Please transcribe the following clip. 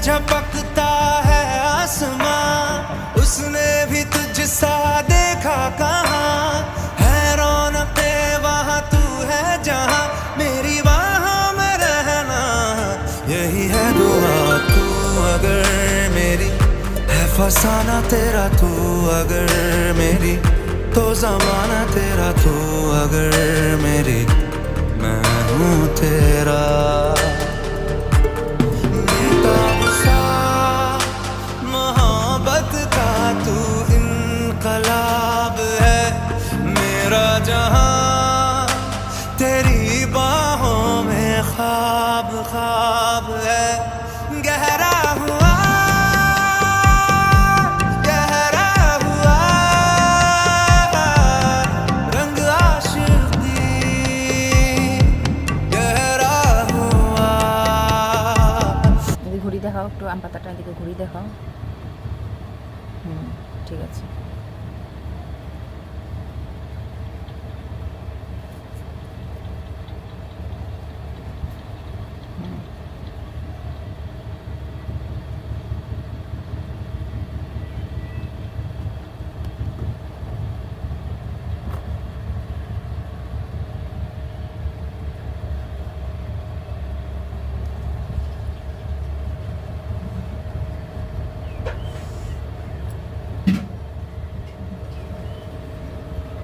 झपकता है आसमां, उसने भी तुझसा देखा कहाँ, है रौनके वहाँ तू है जहाँ, मेरी बाहों में रहना यही है दुआ। तू अगर मेरी है फसाना तेरा, तू अगर मेरी तो जमाना तेरा, तू अगर मेरी मैं हूँ तेरा। बेताब सा मोहब्बत का तू इनकलाब है, मेरा जहां तेरी बाहों में ख्वाब ख्वाब है। गहरा हुआ गहरा हुआ रंग आशिकी, गहरा हुआ। যদি ঘুরি দেখাও একটু, আম পাতাটা এদিকে ঘুরি দেখাও। ঠিক আছে।